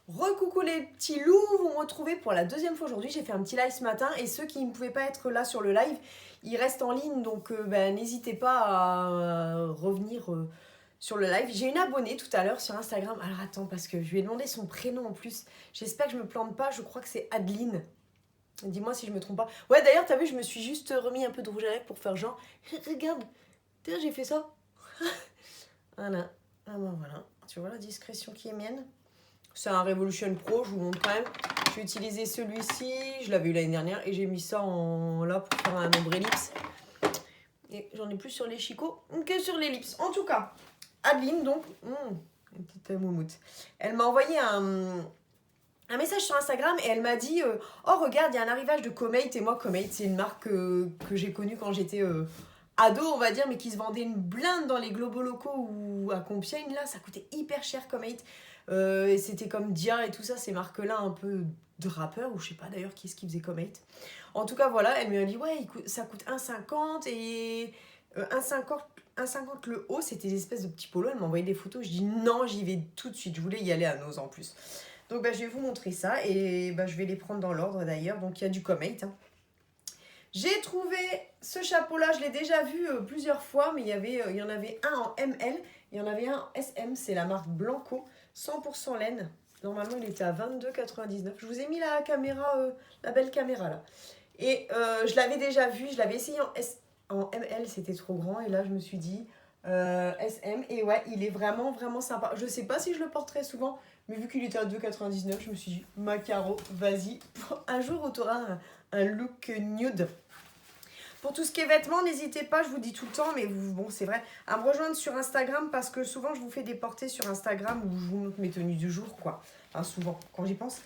Recoucou les petits loups, vous me retrouvez pour la deuxième fois aujourd'hui. J'ai fait un petit live ce matin et ceux qui ne pouvaient pas être là sur le live, ils restent en ligne donc n'hésitez pas à revenir sur le live. J'ai une abonnée tout à l'heure sur Instagram. Alors attends, parce que je lui ai demandé son prénom en plus. J'espère que je me plante pas, je crois que c'est Adeline. Dis-moi si je me trompe pas. Ouais, d'ailleurs, t'as vu, je me suis juste remis un peu de rouge à lèvres pour faire genre. Regarde, tiens, j'ai fait ça. Voilà. Ah ben voilà. Tu vois la discrétion qui est mienne. C'est un Revolution Pro, je vous montre quand même. J'ai utilisé celui-ci, je l'avais eu l'année dernière et j'ai mis ça en là pour faire un ombre ellipse. Et j'en ai plus sur les chicots que sur l'ellipse. En tout cas, Adeline, donc, une petite moumoute. Elle m'a envoyé un message sur Instagram et elle m'a dit oh regarde, il y a un arrivage de Comate. Et moi, Comate, c'est une marque que j'ai connue quand j'étais ado, on va dire, mais qui se vendait une blinde dans les globaux locaux ou à Compiègne. Là, ça coûtait hyper cher Comate. Et c'était comme Dia et tout ça, ces marques-là un peu de rappeurs, ou je sais pas d'ailleurs qui est-ce qui faisait Comate. En tout cas, voilà, elle m'a dit ouais, ça coûte 1,50 et 1,50 le haut, c'était des espèces de petits polos. Elle m'a envoyé des photos, je dis non, j'y vais tout de suite, je voulais y aller à Nose en plus. Donc je vais vous montrer ça et je vais les prendre dans l'ordre d'ailleurs. Donc il y a du Comate. J'ai trouvé ce chapeau-là, je l'ai déjà vu plusieurs fois, mais il y en avait un en ML, il y en avait un en SM, c'est la marque Blanco, 100% laine. Normalement, il était à 22,99. Je vous ai mis la caméra, la belle caméra là. Et je l'avais déjà vu, je l'avais essayé en ML, c'était trop grand. Et là, je me suis dit SM. Et ouais, il est vraiment, vraiment sympa. Je sais pas si je le porterai souvent, mais vu qu'il était à 2,99, je me suis dit, Macaro, vas-y. Un jour, tu auras un look nude. Pour tout ce qui est vêtements, n'hésitez pas, je vous dis tout le temps, mais bon, c'est vrai, à me rejoindre sur Instagram parce que souvent je vous fais des portées sur Instagram où je vous montre mes tenues du jour, quoi. Enfin, souvent, quand j'y pense.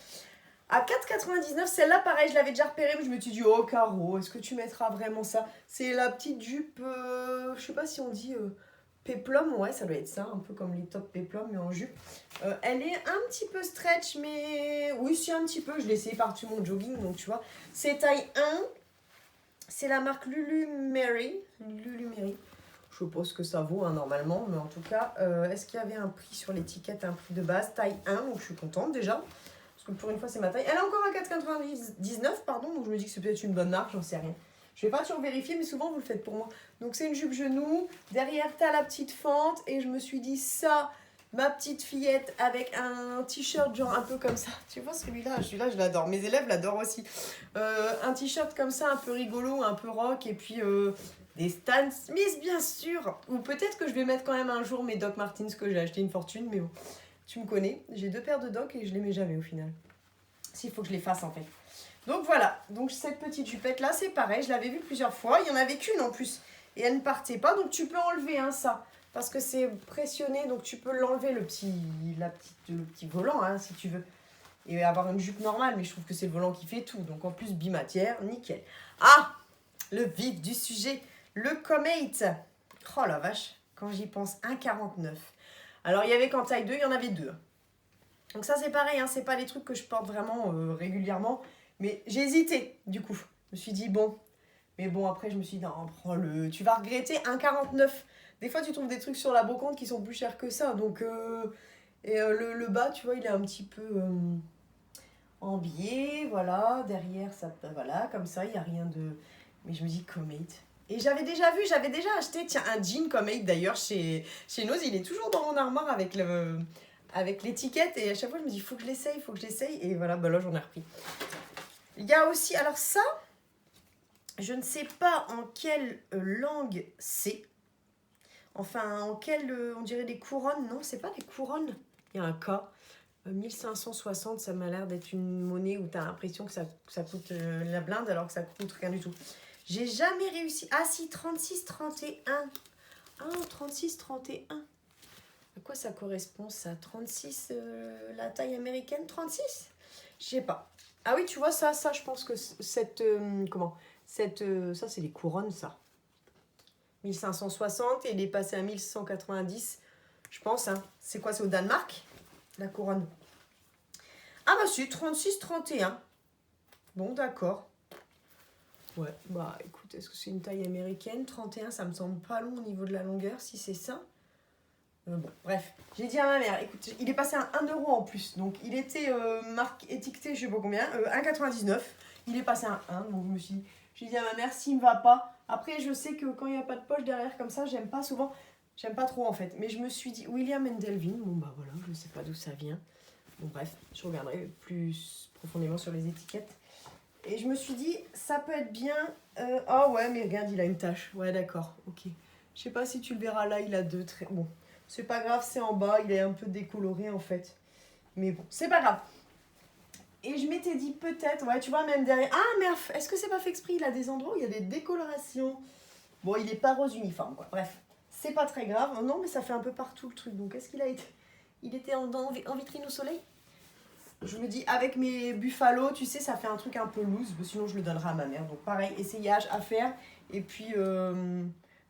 À 4,99, celle-là, pareil, je l'avais déjà repérée, mais je me suis dit, oh, Caro, est-ce que tu mettras vraiment ça? C'est la petite jupe, je sais pas si on dit péplum, ouais, ça doit être ça, un peu comme les tops péplum, mais en jupe. Elle est un petit peu stretch, mais oui, si, un petit peu, je l'ai essayé par-dessus mon jogging, donc tu vois. C'est taille 1. C'est la marque Lulu Mary. Je suppose que ça vaut normalement, mais en tout cas, est-ce qu'il y avait un prix sur l'étiquette, un prix de base, taille 1, donc je suis contente déjà. Parce que pour une fois, c'est ma taille. Elle est encore à 4,99, pardon, donc je me dis que c'est peut-être une bonne marque, j'en sais rien. Je vais pas toujours vérifier, mais souvent vous le faites pour moi. Donc c'est une jupe genou, derrière t'as la petite fente, et je me suis dit ça, ma petite fillette avec un t-shirt genre un peu comme ça. Tu vois celui-là je l'adore. Mes élèves l'adorent aussi. Un t-shirt comme ça, un peu rigolo, un peu rock, et puis des Stan Smith bien sûr. Ou peut-être que je vais mettre quand même un jour mes Doc Martens que j'ai acheté une fortune, mais bon, tu me connais. J'ai 2 paires de Doc et je les mets jamais au final. S'il faut que je les fasse en fait. Donc voilà, donc cette petite jupette là, c'est pareil, je l'avais vue plusieurs fois. Il y en avait qu'une en plus et elle ne partait pas, donc tu peux enlever ça. Parce que c'est pressionné, donc tu peux l'enlever le petit volant si tu veux. Et avoir une jupe normale, mais je trouve que c'est le volant qui fait tout. Donc en plus bimatière, nickel. Ah, le vif du sujet, le Comate. Oh la vache, quand j'y pense, 1,49. Alors il y avait qu'en taille 2, il y en avait 2. Donc ça c'est pareil, c'est pas les trucs que je porte vraiment régulièrement. Mais j'ai hésité du coup. Je me suis dit bon. Mais bon après je me suis dit non, prends-le. Tu vas regretter 1,49. Des fois tu trouves des trucs sur la brocante qui sont plus chers que ça. Donc le bas tu vois il est un petit peu en biais. Voilà. Derrière ça voilà comme ça il n'y a rien de... Mais je me dis Comate. Et j'avais déjà acheté tiens un jean Comate d'ailleurs chez Nose. Il est toujours dans mon armoire avec l'étiquette et à chaque fois je me dis faut que je l'essaye et voilà bah là j'en ai repris. Il y a aussi alors ça je ne sais pas en quelle langue c'est, enfin en quelle on dirait des couronnes, non c'est pas des couronnes, il y a un K. 1560 ça m'a l'air d'être une monnaie où tu as l'impression que ça coûte la blinde alors que ça coûte rien du tout. J'ai jamais réussi. Ah si, 36,31. Ah 36,31. À quoi ça correspond ça? 36, la taille américaine 36? Je sais pas. Ah oui, tu vois, ça je pense que cette... ça, c'est les couronnes, ça. 1560 et il est passé à 1190, je pense. C'est quoi, c'est au Danemark, la couronne? Ah bah si, 36,31. Bon, d'accord. Ouais, bah écoute, est-ce que c'est une taille américaine? 31, ça me semble pas long au niveau de la longueur, si c'est ça. Bon, bref, j'ai dit à ma mère, écoute, il est passé à 1 euro en plus. Donc, il était étiqueté, je sais pas combien, 1,99. Il est passé à 1. Donc, je me suis dit, j'ai dit à ma mère, s'il me va pas. Après, je sais que quand il n'y a pas de poche derrière comme ça, j'aime pas souvent. J'aime pas trop en fait. Mais je me suis dit, William Delvin, bon bah voilà, je sais pas d'où ça vient. Bon, bref, je regarderai plus profondément sur les étiquettes. Et je me suis dit, ça peut être bien. Oh ouais, mais regarde, il a une tache. Ouais, d'accord, ok. Je sais pas si tu le verras là, il a 2 traits. Bon. C'est pas grave, c'est en bas, il est un peu décoloré en fait. Mais bon, c'est pas grave. Et je m'étais dit peut-être, ouais, tu vois, même derrière. Ah, mais est-ce que c'est pas fait exprès? Il a des endroits où il y a des décolorations. Bon, il est pas rose uniforme, quoi. Bref, c'est pas très grave. Oh, non, mais ça fait un peu partout le truc. Donc, est-ce qu'il a été. Il était en vitrine au soleil? Je me dis, avec mes buffalo, tu sais, ça fait un truc un peu loose. Sinon, je le donnerai à ma mère. Donc, pareil, essayage à faire. Et puis.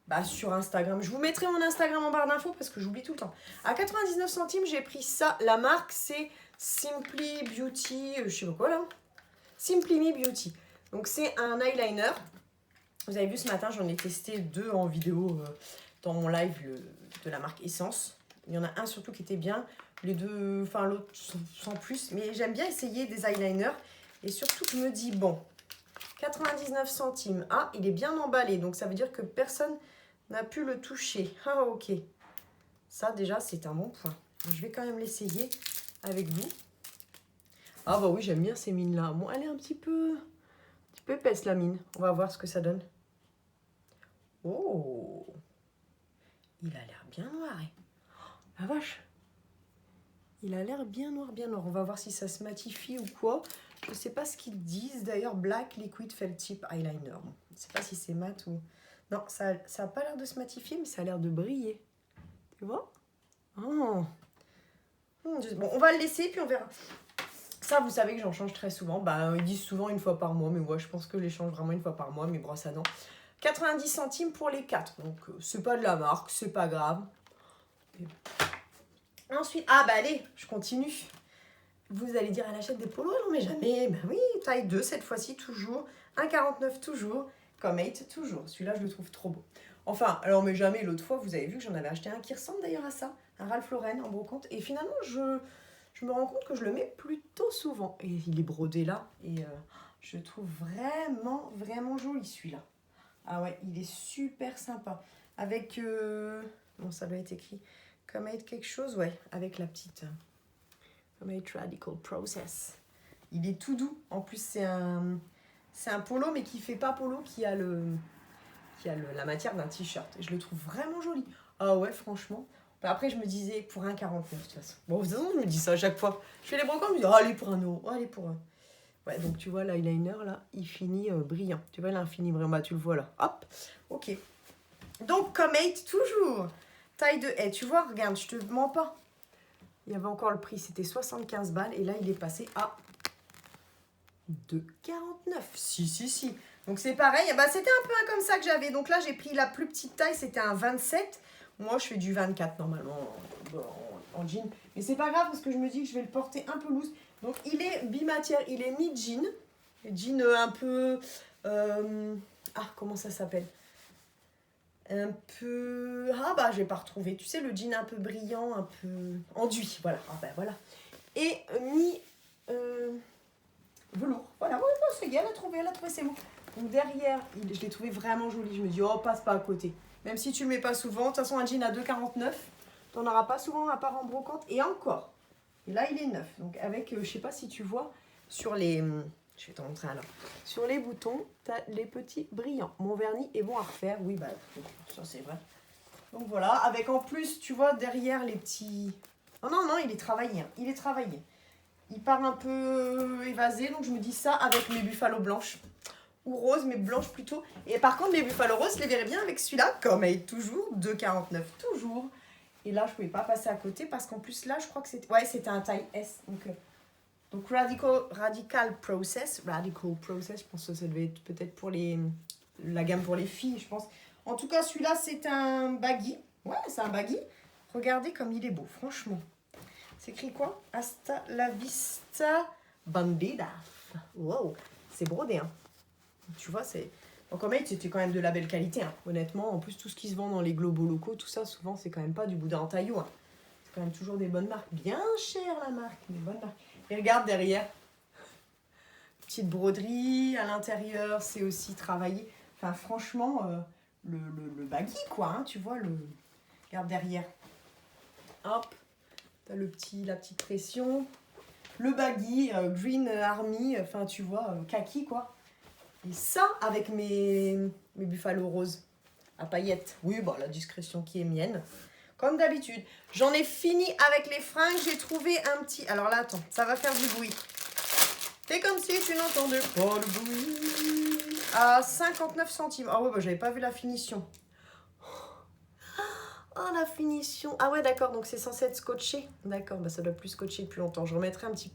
Bah, sur Instagram. Je vous mettrai mon Instagram en barre d'infos parce que j'oublie tout le temps. À 99 centimes, j'ai pris ça. La marque, c'est Simply Beauty. Je sais pas quoi là. Simply Me Beauty. Donc, c'est un eyeliner. Vous avez vu ce matin, j'en ai testé 2 en vidéo dans mon live de la marque Essence. Il y en a un surtout qui était bien. Les 2, enfin l'autre sans plus. Mais j'aime bien essayer des eyeliners. Et surtout, je me dis, bon, 99 centimes. Ah, il est bien emballé. Donc, ça veut dire que personne n'a pu le toucher. Ah, ok. Ça, déjà, c'est un bon point. Je vais quand même l'essayer avec vous. Ah, bah oui, j'aime bien ces mines-là. Bon, elle est un petit peu épaisse, la mine. On va voir ce que ça donne. Oh! Il a l'air bien noir. La vache! Il a l'air bien noir, bien noir. On va voir si ça se matifie ou quoi. Je ne sais pas ce qu'ils disent. D'ailleurs, Black Liquid Felt Tip Eyeliner. Je ne sais pas si c'est mat ou... Non, ça n'a pas l'air de se matifier, mais ça a l'air de briller. Tu vois? Oh. Bon, on va le laisser, puis on verra. Ça, vous savez que j'en change très souvent. Bah, ils disent souvent 1 fois par mois, mais moi, je pense que je les change vraiment 1 fois par mois, mes brosses à dents. 90 centimes pour les 4. Donc, c'est pas de la marque, c'est pas grave. Et... Ensuite, ah bah allez, je continue. Vous allez dire, elle achète des polos? Non, mais jamais. Bah oui, taille 2 cette fois-ci, toujours. 1,49 toujours. Comme 8 toujours. Celui-là, je le trouve trop beau. Enfin, alors, mais jamais, l'autre fois, vous avez vu que j'en avais acheté un qui ressemble d'ailleurs à ça. Un Ralph Lauren en brocante. Et finalement, je me rends compte que je le mets plutôt souvent. Et il est brodé là. Et je trouve vraiment, vraiment joli celui-là. Ah ouais, il est super sympa. Avec... bon, ça doit être écrit comme être quelque chose, ouais. Avec la petite... comme être Radical Process. Il est tout doux. En plus, c'est un polo, mais qui fait pas polo, qui a la matière d'un t-shirt. Et je le trouve vraiment joli. Ah ouais, franchement. Bah après, je me disais, pour 1,49 de toute façon. Bon, de toute façon, je me dis ça à chaque fois. Je fais les brocantes, je me dis, oh, allez pour 1 euro. Oh, allez pour 1. Ouais, donc tu vois, l'eyeliner, là, il finit brillant. Tu vois, il a un fini brillant. Bah, tu le vois là. Hop, ok. Donc, comme 8, toujours. Taille de... tu vois, regarde, je te mens pas. Il y avait encore le prix, c'était 75 balles. Et là, il est passé à 2,49. Si. Donc, c'est pareil. Bah, c'était un peu comme ça que j'avais. Donc là, j'ai pris la plus petite taille. C'était un 27. Moi, je fais du 24 normalement en jean. Mais c'est pas grave parce que je me dis que je vais le porter un peu loose. Donc, il est bimatière. Il est mi-jean. Jean un peu... comment ça s'appelle? Un peu... Ah bah, je vais pas retrouver. Tu sais, le jean un peu brillant, un peu enduit. Voilà. Ah bah, voilà. Et velours. Voilà. Ça y est, elle a trouvé, c'est bon. Donc, derrière, je l'ai trouvé vraiment joli. Je me dis, oh, passe pas à côté. Même si tu le mets pas souvent. De toute façon, un jean à 2,49. T'en auras pas souvent à part en brocante. Et encore. Et là, il est neuf. Donc, avec, je sais pas si tu vois, sur les... Je vais te montrer alors. Sur les boutons, tu as les petits brillants. Mon vernis est bon à refaire. Oui, bah, ça c'est vrai. Donc voilà, avec en plus, tu vois, derrière les petits... Oh non, il est travaillé. Hein. Il est travaillé. Il part un peu évasé. Donc je me dis ça avec mes buffalo blanches. Ou roses, mais blanches plutôt. Et par contre, mes buffalo roses, je les verrais bien avec celui-là. Comme elle est toujours 2,49. Toujours. Et là, je pouvais pas passer à côté parce qu'en plus, là, je crois que c'était... Ouais, c'était un taille S. Donc Radical Process, je pense que ça devait être peut-être pour la gamme pour les filles, je pense. En tout cas, celui-là, c'est un baggy. Ouais, c'est un baggy. Regardez comme il est beau, franchement. C'est écrit quoi? Hasta la vista bandida. Wow, c'est brodé, hein. Tu vois, Donc en mate, c'était quand même de la belle qualité, hein. Honnêtement. En plus, tout ce qui se vend dans les globaux locaux, tout ça, souvent, c'est quand même pas du boudin en taillou, hein. C'est quand même toujours des bonnes marques. Bien chères, la marque, mais bonnes marques. Et regarde derrière. Petite broderie. À l'intérieur, c'est aussi travaillé. Enfin, franchement, le baggy, quoi, hein, tu vois, regarde derrière. Hop. T'as la petite pression. Le baggy, Green Army, enfin, tu vois, kaki, quoi. Et ça, avec mes Buffalo roses à paillettes. Oui, bah, la discrétion qui est mienne. Comme d'habitude. J'en ai fini avec les fringues. J'ai trouvé un petit... Alors là, attends, ça va faire du bruit. C'est comme si tu n'entendais pas le bruit. À 59 centimes. Ah ouais, bah, j'avais pas vu la finition. Oh, la finition. Ah ouais, d'accord, donc c'est censé être scotché. D'accord, bah, ça doit plus scotcher depuis longtemps. Je remettrai un petit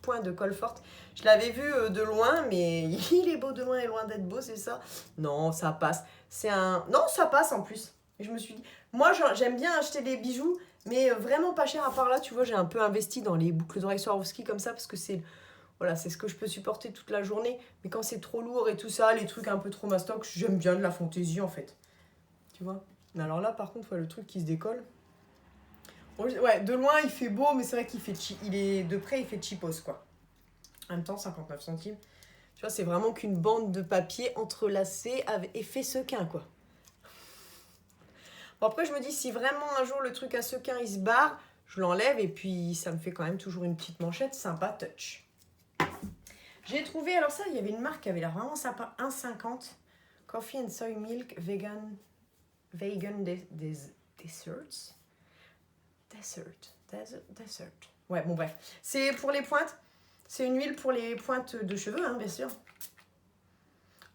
point de colle forte. Je l'avais vu de loin, mais il est beau de loin et loin d'être beau, c'est ça? Non, ça passe. Non, ça passe en plus. Et je me suis dit, moi j'aime bien acheter des bijoux, mais vraiment pas cher. À part là, tu vois, j'ai un peu investi dans les boucles d'oreilles Swarovski comme ça, parce que c'est ce que je peux supporter toute la journée. Mais quand c'est trop lourd et tout ça, les trucs un peu trop mastoc, j'aime bien de la fantaisie en fait. Tu vois? Mais alors là, par contre, le truc qui se décolle. Ouais, de loin, il fait beau, mais c'est vrai qu'il fait de près, il fait cheapos, quoi. En même temps, 59 centimes. Tu vois, c'est vraiment qu'une bande de papier entrelacée avec effet sequin, quoi. Bon, après, je me dis, si vraiment un jour le truc à sequin, il se barre, je l'enlève et puis ça me fait quand même toujours une petite manchette sympa, touch. J'ai trouvé, alors ça, il y avait une marque qui avait l'air vraiment sympa, 1,50. Coffee and soy milk vegan desserts. Dessert. Ouais, bon bref. C'est pour les pointes. C'est une huile pour les pointes de cheveux, hein, bien sûr.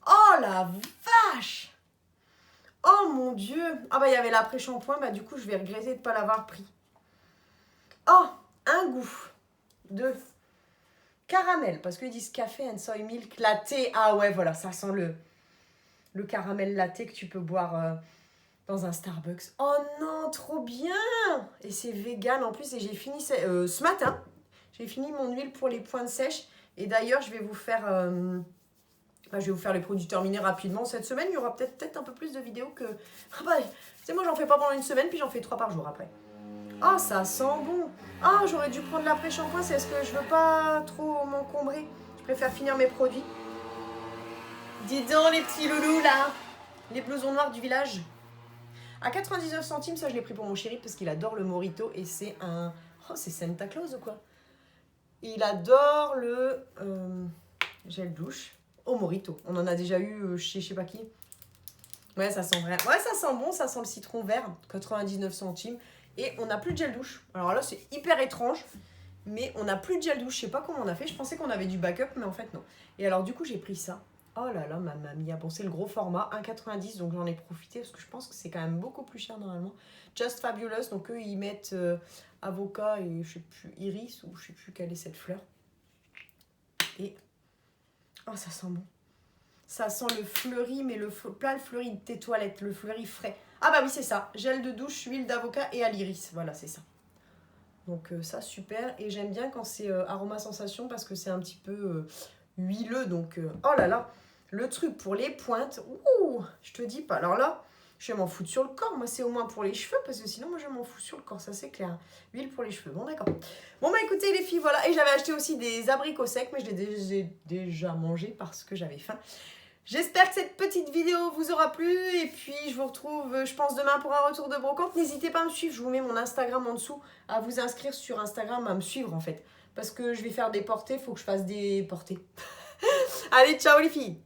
Oh la vache! Oh mon Dieu! Ah bah il y avait l'après-shampoing, bah du coup je vais regretter de ne pas l'avoir pris. Oh, un goût de caramel, parce qu'ils disent café and soy milk latte. Ah ouais, voilà, ça sent le caramel latte que tu peux boire dans un Starbucks. Oh non, trop bien! Et c'est vegan en plus, et j'ai fini ce matin. J'ai fini mon huile pour les pointes sèches. Et d'ailleurs, je vais vous faire les produits terminés rapidement. Cette semaine, il y aura peut-être un peu plus de vidéos que... Ah bah, tu sais, moi, j'en fais pas pendant une semaine, puis j'en fais 3 par jour après. Oh, ça sent bon. Ah, j'aurais dû prendre l'après-shampoing, c'est parce que je veux pas trop m'encombrer. Je préfère finir mes produits. Dis donc, les petits loulous, là. Les blousons noirs du village. À 99 centimes, ça, je l'ai pris pour mon chéri, parce qu'il adore le Morito. Et c'est un... Oh, c'est Santa Claus ou quoi? Il adore le gel douche au Morito. On en a déjà eu chez je sais pas qui. Ouais, ça sent vrai. Ouais, ça sent bon, ça sent le citron vert, 99 centimes. Et on n'a plus de gel douche. Alors là, c'est hyper étrange, mais on n'a plus de gel douche. Je sais pas comment on a fait. Je pensais qu'on avait du backup, mais en fait, non. Et alors, du coup, j'ai pris ça. Oh là là, mamma mia. Bon, c'est le gros format, 1,90, donc j'en ai profité parce que je pense que c'est quand même beaucoup plus cher normalement. Just Fabulous, donc eux, ils mettent avocat et je sais plus, iris, ou je sais plus quelle est cette fleur. Et... oh, ça sent bon. Ça sent le fleuri, mais pas le fleuri de tes toilettes, le fleuri frais. Ah bah oui, c'est ça. Gel de douche, huile d'avocat et à l'iris. Voilà, c'est ça. Donc ça, super. Et j'aime bien quand c'est aroma sensation parce que c'est un petit peu huileux. Donc, oh là là, le truc pour les pointes. Ouh, je te dis pas. Alors là, je vais m'en foutre sur le corps. Moi, c'est au moins pour les cheveux parce que sinon, moi, je m'en fous sur le corps. Ça, c'est clair. Huile pour les cheveux. Bon, d'accord. Bon, bah écoutez, les filles, voilà. Et j'avais acheté aussi des abricots secs, mais je les ai déjà mangés parce que j'avais faim. J'espère que cette petite vidéo vous aura plu et puis je vous retrouve, je pense, demain pour un retour de brocante. N'hésitez pas à me suivre, je vous mets mon Instagram en dessous, à vous inscrire sur Instagram, à me suivre en fait. Parce que je vais faire des portées, il faut que je fasse des portées. Allez, ciao les filles!